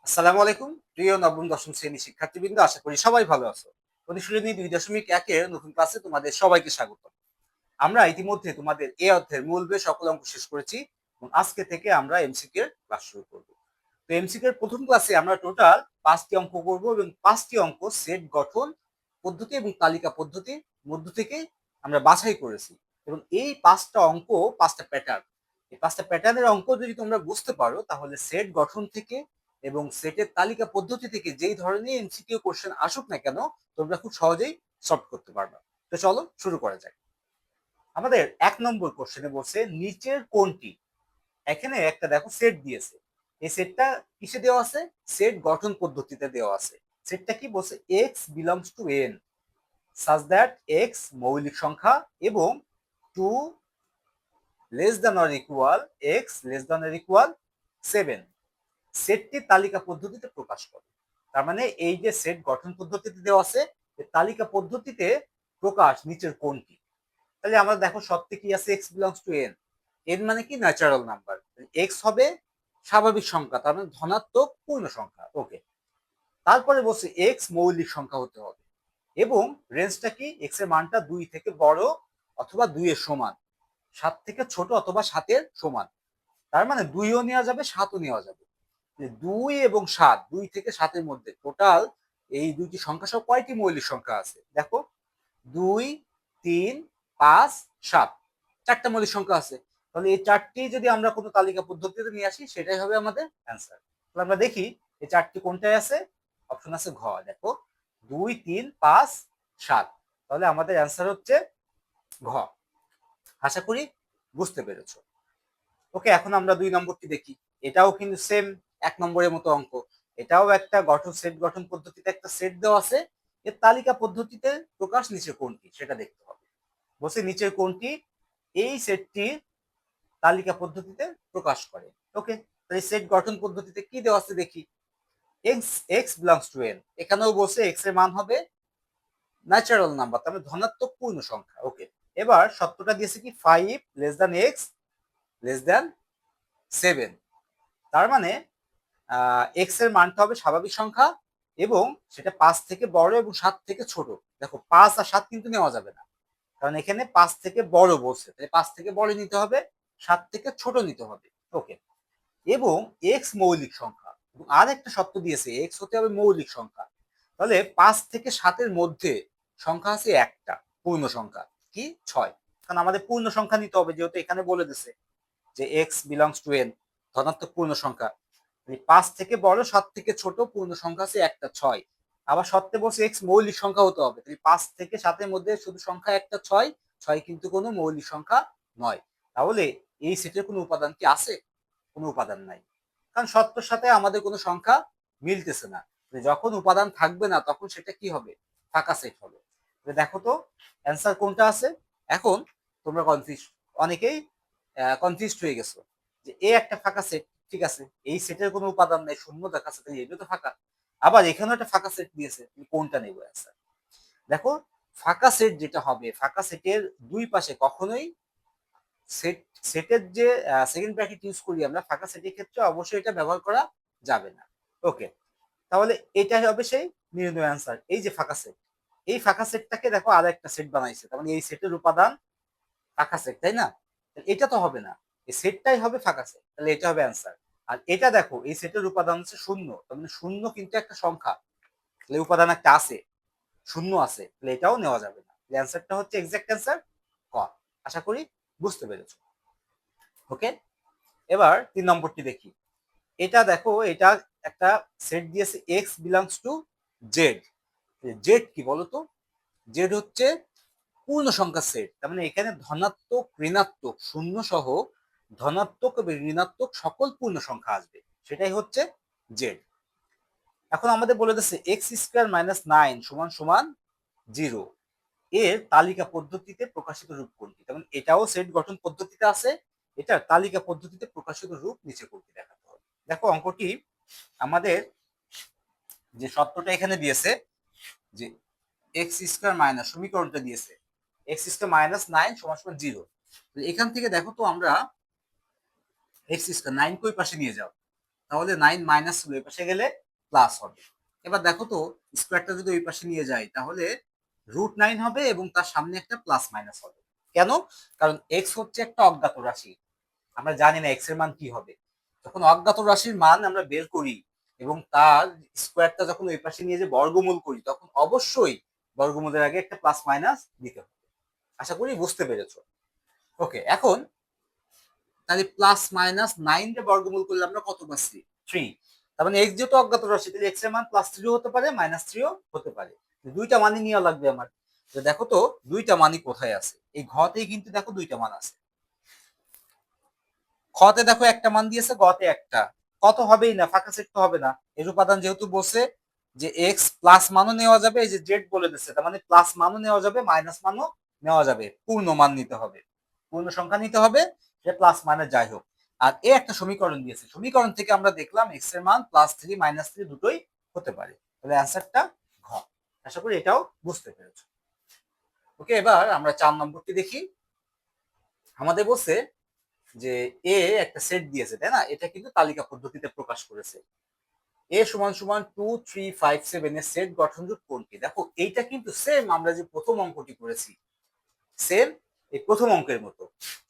আসসালামু আলাইকুম প্রিয় নবম দশম শ্রেণী শিক্ষার্থীবৃন্দ, আশা করি সবাই ভালো আছো। অনুশীলনী 2.1 নতুন ক্লাসে তোমাদের সবাইকে স্বাগত। আমরা ইতিমধ্যে তোমাদের এই অধ্যায়ের মূল বেশ সকল অঙ্ক শেষ করেছি এবং আজকে থেকে আমরা এমসিকিউ এর ক্লাস শুরু করব। তো এমসিকিউ এর প্রথম ক্লাসে আমরা টোটাল 5টি অঙ্ক করব এবং 5টি অঙ্ক সেট গঠন পদ্ধতি এবং তালিকা পদ্ধতির মধ্য থেকে আমরা বাছাই করেছি এবং এই 5টা অঙ্ক 5টা প্যাটার্ন। এই 5টা প্যাটার্নের অঙ্ক যদি তোমরা বুঝতে পারো তাহলে সেট গঠন থেকে এবং সেটের তালিকা পদ্ধতি থেকে যেই ধরনের এমসিকিউ কোশ্চেন আসুক না কেন তোমরা খুব সহজেই সলভ করতে পারবে। তো চলো শুরু করা যাক। আমাদের 1 নম্বর কোশ্চেনে বলছে নিচের কোনটি, এখানে একটা দেখো সেট দিয়েছে, এই সেটটা কিসে দেওয়া আছে? সেট গঠন পদ্ধতিতে দেওয়া আছে। সেটটা কি বলছে? X belongs to N such that x মৌলিক সংখ্যা এবং two less than or equal x less than or equal 7 সেটটি তালিকা পদ্ধতিতে প্রকাশ করে। তার মানে এই যে সেট গঠন পদ্ধতিতে দেওয়া আছে, তালিকা পদ্ধতিতে প্রকাশ নিচের কোনটি? তাহলে আমরা দেখো সত্যি কি আছে? X belongs to N, N মানে কি? Natural number. এক্স হবে স্বাভাবিক সংখ্যা, তার মানে ধনাত্মক পূর্ণ সংখ্যা। ওকে, তারপরে বলছে এক্স মৌলিক সংখ্যা হতে হবে এবং রেঞ্জটা কি? এক্স এর মানটা 2 থেকে বড় অথবা 2 এর সমান, 7 থেকে ছোট অথবা 7 এর সমান। তার মানে 2ও নেওয়া যাবে, 7ও নেওয়া যাবে। 2 এবং 7, 2 থেকে 7 এর মধ্যে টোটাল এই দুইটি সংখ্যা সহ কয়টি মৌলিক সংখ্যা আছে? দেখো 2, 3, 5, 7, 4টা মৌলিক সংখ্যা আছে। তাহলে এই 4টি যদি আমরা কোনো তালিকা পদ্ধতিতে নিয়ে আসি সেটাই হবে আমাদের অ্যান্সার। তাহলে আমরা দেখি এই 4টি কোনটায় আছে। অপশন আছে ঘ, দেখো 2, 3, 5, 7। তাহলে আমাদের অ্যান্সার হচ্ছে ঘ। আশা করি বুঝতে পেরেছো। ওকে, এখন আমরা 2 নম্বরটি দেখি। এটাও কিন্তু সেম 1 নম্বরের মতো অঙ্ক। এটাও একটা গঠন সেট গঠন পদ্ধতিতে একটা সেট দেওয়া আছে, এর তালিকা পদ্ধতিতে প্রকাশ নিচে কোনটি সেটা দেখতে হবে। বলছে নিচের কোনটি এই সেটটির তালিকা পদ্ধতিতে প্রকাশ করে। ওকে, তাহলে সেট গঠন পদ্ধতিতে কি দেওয়া আছে দেখি। X x belongs to N, এখানেও বলছে এক্স এর মান হবে ন্যাচারাল নাম্বার, তার মানে ধনাত্মক পূর্ণ সংখ্যা। ওকে, এবার সত্যটা দিয়েছে কি? 5 less than x less than 7। তার মানে এক্স এর মানটা হবে স্বাভাবিক সংখ্যা এবং সেটা 5 থেকে বড় এবং 7 থেকে ছোট। দেখো 5 আর 7 কিন্তু নেওয়া যাবে না, কারণ এখানে 5 থেকে বড় বলছে, তাহলে 5 থেকে বড় নিতে হবে, 7 থেকে ছোট নিতে হবে। ওকে, এবং এক্স মৌলিক সংখ্যা এবং আর একটা শর্ত দিয়েছে এক্স হতে হবে মৌলিক সংখ্যা। তাহলে 5 থেকে 7 মধ্যে সংখ্যা আছে একটা পূর্ণ সংখ্যা, কি? 6। কারণ আমাদের পূর্ণ সংখ্যা নিতে হবে, যেহেতু এখানে বলে দিছে যে এক্স বিলংস টু এন ধনাত্মক পূর্ণ সংখ্যা। 5 থেকে বড় 7 থেকে ছোট পূর্ণ সংখ্যা আছে একটা 6। আবার সত্যি বলছে এক্স মৌলিক সংখ্যা হতে হবে, 5 থেকে 7 মধ্যে শুধু সংখ্যা একটা 6, 6 কিন্তু কোনো মৌলিক সংখ্যা নয়। তাহলে এই সেটের কোনো উপাদান কি আছে? কোনো উপাদান নাই, কারণ সত্যর সাথে আমাদের কোনো সংখ্যা মিলতেছে না। যখন উপাদান থাকবে না তখন সেটা কি হবে? ফাঁকা সেট হবে। দেখো তো অ্যান্সার কোনটা আছে। এখন তোমরা অনেকেই কনফিউজড হয়ে গেছো যে এ একটা ফাঁকা সেট, ঠিক আছে, এই সেটের কোনো উপাদান নেই, শূন্য দেখাচ্ছে, তাই এটা তো ফাঁকা। আবার এখানেও একটা ফাঁকা সেট দিয়েছে, তুমি কোনটা নেবো অ্যান্সার? দেখো ফাঁকা সেট যেটা হবে, ফাঁকা সেটের দুই পাশে কখনোই সেট সেটের যে সেকেন্ড ব্র্যাকেট ইউজ করি আমরা ফাঁকা সেটের ক্ষেত্রে, অবশ্যই এটা ব্যবহার করা যাবে না। ওকে, তাহলে এটা হবে সেই নির্ণয় অ্যান্সার। এই যে ফাঁকা সেট, এই ফাঁকা সেটটাকে দেখো আর একটা সেট বানাইছে, তার মানে এই সেটের উপাদান ফাঁকা সেট, তাই না? এটা তো হবে না, এই সেটটাই হবে ফাঁকা সেট, তাহলে এটা হবে অ্যান্সার। আর এটা দেখো এই সেটের উপাদান হচ্ছে শূন্য, তার মানে শূন্য কিন্তু একটা সংখ্যা, তাহলে উপাদান একটা আছে, শূন্য আছে, তাহলে এটাও নেওয়া যাবে না। অ্যান্সারটা হচ্ছে এক্সাক্ট অ্যান্সার ক। আশা করি বুঝতে পেরেছো। ওকে, এবার 3 নম্বরটি দেখি। এটা দেখো, এটা একটা সেট দিয়েছে x belongs to Z. Z কি বলতো? জেড হচ্ছে পূর্ণ সংখ্যার সেট, তার মানে এখানে ধনাত্মক ঋণাত্মক শূন্য সহ ধনাত্মক এবং ঋণাত্মক সকল পূর্ণ সংখ্যা আসবে, সেটাই হচ্ছে জেড। এখন আমাদের বলে দিচ্ছে এক্স স্কোয়ার মাইনাস 9 সমান সমান 0 এর তালিকা পদ্ধতিতে প্রকাশিত রূপ কোনটি? তেমন এটাও সেট গঠন পদ্ধতিতে আছে, এটার তালিকা পদ্ধতিতে প্রকাশিত রূপ নিচে কোনটি দেখাতে হবে। দেখো অঙ্কটি আমাদের যে সত্যটা এখানে দিয়েছে যে এক্স স্কোয়ার মাইনাস সমীকরণটা দিয়েছে এক্স স্কোয়ার মাইনাস 9 সমান সমান 0। এখান থেকে দেখো তো আমরা এক্স স্কোয়ার 9 কই পাশে নিয়ে যাও, তাহলে 9 মাইনাস হলো এই পাশে গেলে প্লাস হবে। এবার দেখো তো স্কোয়ারটা যদি ওই পাশে নিয়ে যাই তাহলে √9 হবে এবং তার সামনে একটা প্লাস মাইনাস হবে। কেন? কারণ এক্স হচ্ছে একটা অজ্ঞাত রাশি, আমরা জানি না এক্স এর মান কি হবে। যখন অজ্ঞাত রাশির মান আমরা বের করি এবং তার স্কোয়ারটা যখন ওই পাশে নিয়ে যে বর্গমূল করি তখন অবশ্যই বর্গমূলের আগে একটা প্লাস মাইনাস দিতে হবে। আশা করি বুঝতে পেরেছো। ওকে, এখন তাহলে প্লাস মাইনাস 9 রে বর্গমূল করলে আমরা কত পাচ্ছি? 3। তার মানে এক্স যেহেতু অজ্ঞাত রাশি তাহলে এক্স এর মান +3 হতে পারে -3 হতে পারে। দুইটা মানই নেওয়া লাগবে আমার। তো দেখো তো দুইটা মানই কোথায় আছে? এই ঘতেই কিন্তু দেখো দুইটা মান আছে। খতে দেখো একটা মান দিয়েছে, গতে একটা। কত হবেই না, ফাঁকা সেট তো হবে না। এর উপাদান যেহেতু বলছে যে এক্স প্লাস মানও নেওয়া যাবে, এই যে জেড বলে দিচ্ছে তার মানে প্লাস মানও নেওয়া যাবে মাইনাস মানও নেওয়া যাবে, পূর্ণ মান নিতে হবে, পূর্ণ সংখ্যা নিতে হবে, সে প্লাস মানে যাই হোক। আর এ একটা সমীকরণ দিয়েছে, সমীকরণ থেকে আমরা দেখলাম এক্স এর মান +3 -3 দুটোই হতে পারে। তাহলে অ্যান্সারটা ঘ। আশা করি এটাও বুঝতে পেরেছো। ওকে, এবার আমরা 4 নম্বরটি দেখি। আমাদের বলছে যে এ একটা সেট দিয়েছে তাই না, এটা কিন্তু তালিকা পদ্ধতিতে প্রকাশ করেছে। এ সমান সমান 2 3 5 7 এর সেট গঠনরূপ কোনটি? দেখো এইটা কিন্তু সেম আমরা যে প্রথম অঙ্কটি করেছি, সেম এই প্রথম অঙ্কের মতো,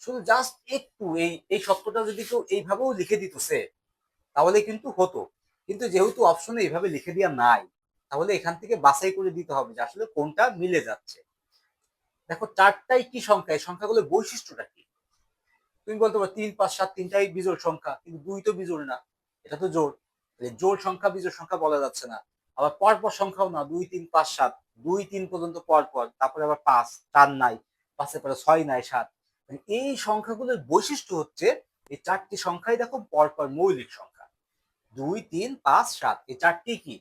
শুধু জাস্ট একটু এই এই শব্দটা যদি কেউ এইভাবেও লিখে দিত সে, তাহলে কিন্তু হতো। কিন্তু যেহেতু অপশনে এইভাবে লিখে দেওয়া নাই, তাহলে এখান থেকে বাছাই করে দিতে হবে যে আসলে কোনটা মিলে যাচ্ছে। দেখো চারটাই কি সংখ্যা, এই সংখ্যাগুলোর বৈশিষ্ট্যটা কি? তুমি বলতে পারো 3 5 7 তিনটাই বিজোড় সংখ্যা, কিন্তু 2 তো বিজোড় না, এটা তো জোড়। জোড় সংখ্যা বিজোড় সংখ্যা বলা যাচ্ছে না। আবার পরপর সংখ্যাও না, 2 3 5 7, 2 3 পর্যন্ত পরপর, তারপরে আবার 5 4 নাই, 5 পরে 6 নাই 7। এই সংখ্যাগুলোর বৈশিষ্ট্য হচ্ছে এই চারটি সংখ্যাই দেখো পরপর মৌলিক সংখ্যা। 2 3 5 7 এই চারটি কি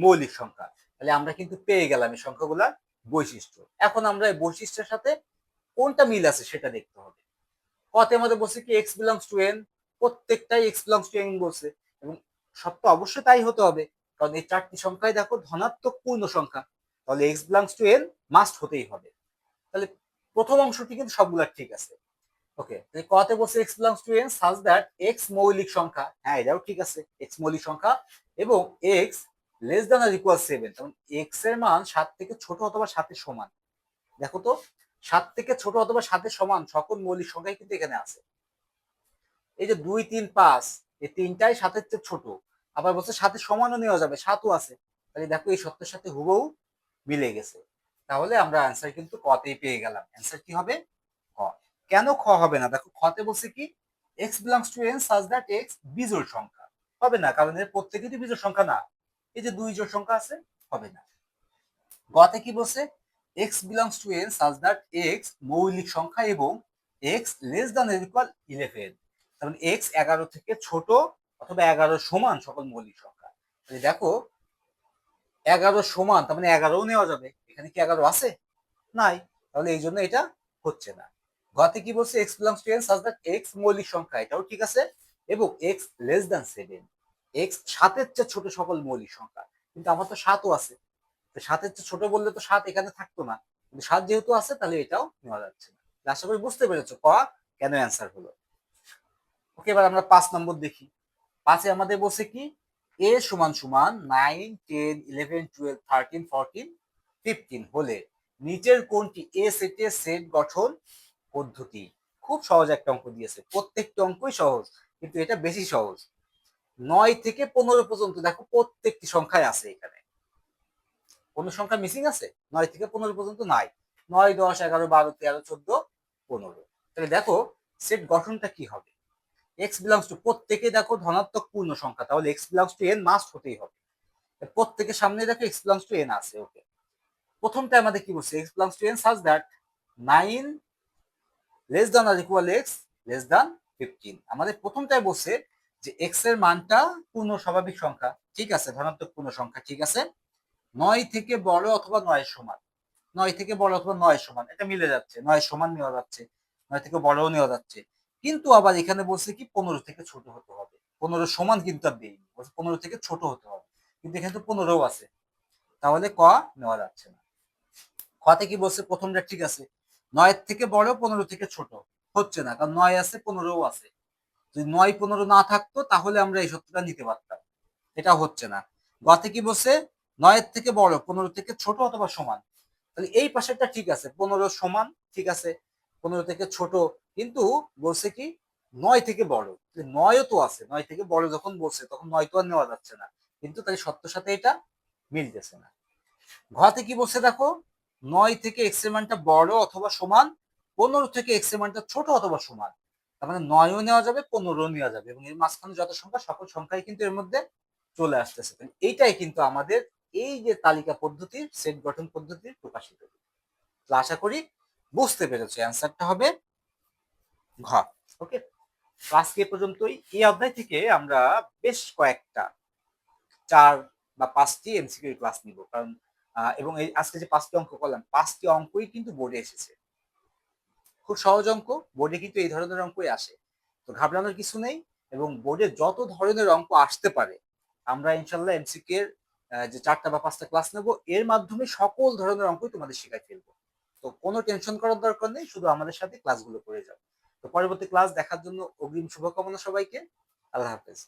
মৌলিক সংখ্যা। তাহলে আমরা কিন্তু পেয়ে গেলাম এই সংখ্যাগুলোর বৈশিষ্ট্য। এখন আমরা এই বৈশিষ্ট্যের সাথে কোনটা মিল আছে সেটা দেখতে হবে। কতে আমাদের বলছে কি এক্স বিলংস টু এন, প্রত্যেকটাই এক্স বিলংস টু এন বলছে, এবং সত্য অবশ্যই তাই হতে হবে, কারণ এই চারটি সংখ্যাই দেখো ধনাত্মক পূর্ণ সংখ্যা, তাহলে x belongs to N must হতেই হবে। তাহলে প্রথম অংশটি কিন্তু সবগুলা ঠিক আছে। ওকে, তাহলে কতে বলছে x belongs to N such that x মৌলিক সংখ্যা, হ্যাঁ এটাও ঠিক আছে, এক্স মৌলিক সংখ্যা এবং x less than or equal 7, তখন এক্স এর মান 7 থেকে ছোট অথবা 7 এর সমান। দেখো তো 7 থেকে ছোট অথবা 7 এর সমান সকল মৌলিক সংখ্যাই কিন্তু এখানে আছে। এই যে 2 3 5 এই তিনটাই 7 এর চেয়ে ছোট, আবার বলছে 7 এর সমানও নেওয়া যাবে, 7ও আছে। তাহলে দেখো এই সত্যের সাথে হুবহু মিলে গেছে। তাহলে আমরা অ্যান্সার কিন্তু ক তেই পেয়ে গেলাম। অ্যান্সার কি হবে? খ। কেন খ হবে না? দেখো খতে বলছে কি x belongs to n such that x বিজোড় সংখ্যা, হবে না কারণ এর প্রত্যেকটি বিজোড় সংখ্যা না। এই যে দুই জোড় সংখ্যা আছে, হবে না। গতে কি বলছে x belongs to n such that x মৌলিক সংখ্যা এবং x less than or equal 11, কারণ x 11 থেকে ছোট অথবা 11 সমান সকল মৌলিক সংখ্যা। তাহলে দেখো 11 সমান তার মানে 11ও নেওয়া যাবে, এখানে কি 11 আছে? নাই, তাহলে এই জন্য এটা হচ্ছে না। গতে কি বলছে x belongs to n such that x মৌলিক সংখ্যা, এটাও ঠিক আছে, এবং x less than 7, x 7 এর চেয়ে ছোট সকল মৌলিক সংখ্যা। কিন্তু আমার তো 7ও আছে, 7 এর চেয়ে ছোট বললে তো 7 এখানে থাকতো না, কিন্তু 7 যেহেতু আছে তাহলে এটাও নেওয়া যাচ্ছে না। আশা করি বুঝতে পেরেছো ক কেন অ্যান্সার হলো। ওকে, এবার আমরা 5 নম্বর দেখি। 5 এ আমাদের বলছে কি a সমান সমান 9 10 11 12 13 14 15 হলে নিচের কোনটি এ সেটের সেট গঠন পদ্ধতি? খুব সহজ একটা অঙ্ক দিয়েছে, প্রত্যেকটা অঙ্কই সহজ, কিন্তু এটা বেশি সহজ। 9 থেকে 15 পর্যন্ত দেখো প্রত্যেকটি সংখ্যায় আছে, এখানে কোন সংখ্যা মিসিং আছে? 9 থেকে 15 পর্যন্ত নাই। 9 10 11 12 13 14 15। তাহলে দেখো সেট গঠনটা কি হবে? এক্স বিলংস টু প্রত্যেকে দেখো ধনাত্মক পূর্ণ সংখ্যা, তাহলে x belongs to N must হতেই হবে। প্রত্যেকের সামনে দেখো এক্স বিলংস টু এন আছে। ওকে, প্রথমটা আমাদের কি বলছে x belongs to N such that 9 less than or equal x less than 15। আমাদের প্রথমটাই বলছে যে এক্স এর মানটা পূর্ণ স্বাভাবিক সংখ্যা, ঠিক আছে, ধনাত্মক পূর্ণ সংখ্যা, ঠিক আছে, 9 থেকে বড় অথবা 9 সমান, 9 থেকে বড় অথবা 9 সমান, এটা মিলে যাচ্ছে, 9 সমান নেওয়া যাচ্ছে, 9 থেকে বড়ও নেওয়া যাচ্ছে। কিন্তু আবার এখানে বলছে কি 15 থেকে ছোট হতে হবে, 15 সমান কিন্তু আর দেয়নি, বলছে 15 থেকে ছোট হতে হবে, কিন্তু এখানে তো 15ও আছে, তাহলে ক নেওয়া যাচ্ছে না। খতে কি বলছে প্রথমটা ঠিক আছে, 9 থেকে বড় 15 থেকে ছোট, হচ্ছে না কারণ 9 আছে 15ও আছে, যদি 9 15 না থাকতো তাহলে আমরা এই সত্যটা নিতে পারতাম, এটা হচ্ছে না। গতে কি বলছে? 9 থেকে বড়, 15 থেকে ছোট অথবা সমান। তাহলে এই পাশেরটা ঠিক আছে, 15 সমান, ঠিক আছে, 15 থেকে ছোট, কিন্তু বলছে কি 9 থেকে বড়। 9ও তো আছে, 9 থেকে বড় যখন বলছে তখন 9 তো আর নেওয়া যাচ্ছে না, কিন্তু তাই সত্যের সাথে এটা মিলতেছে না। ঘতে কি বলছে দেখো, 9 থেকে এক্স এর মানটা বড় অথবা সমান, 15 থেকে এক্স এর মানটা ছোট অথবা সমান। তার মানে 9ও নেওয়া যাবে, 15ও নেওয়া যাবে, এবং এর মাঝখানে যত সংখ্যা সকল সংখ্যাই কিন্তু এর মধ্যে চলে আসতেছে। এইটাই কিন্তু আমাদের এই যে তালিকা পদ্ধতির, সেট গঠন পদ্ধতির প্রকাশিত। তো আশা করি বুঝতে পেরেছো, অ্যান্সারটা হবে ঘ। ওকে, আজকে এ পর্যন্তই। এই অধ্যায় থেকে আমরা বেশ কয়েকটা 4 বা 5টি এমসিকিউ ক্লাস নিব, কারণ এবং এই আজকে যে 5টি অঙ্ক করলাম, 5টি অঙ্কই কিন্তু বোর্ডে এসেছে। খুব সহজ অঙ্ক, বোর্ডে কিন্তু এই ধরনের অঙ্কই আসে। তো ঘাবড়ানোর কিছু নেই, এবং বোর্ডে যত ধরনের অঙ্ক আসতে পারে আমরা ইনশাল্লাহ এমসিকিউ এর যে 4টা বা 5টা ক্লাস নেব, এর মাধ্যমে সকল ধরনের অঙ্কই তোমাদের শেখাই ফেলবো। তো কোনো টেনশন করার দরকার নেই, শুধু আমাদের সাথে ক্লাসগুলো করে যাও। তো পরবর্তী ক্লাস দেখার জন্য অগ্রিম শুভকামনা সবাইকে। আল্লাহ হাফেজ।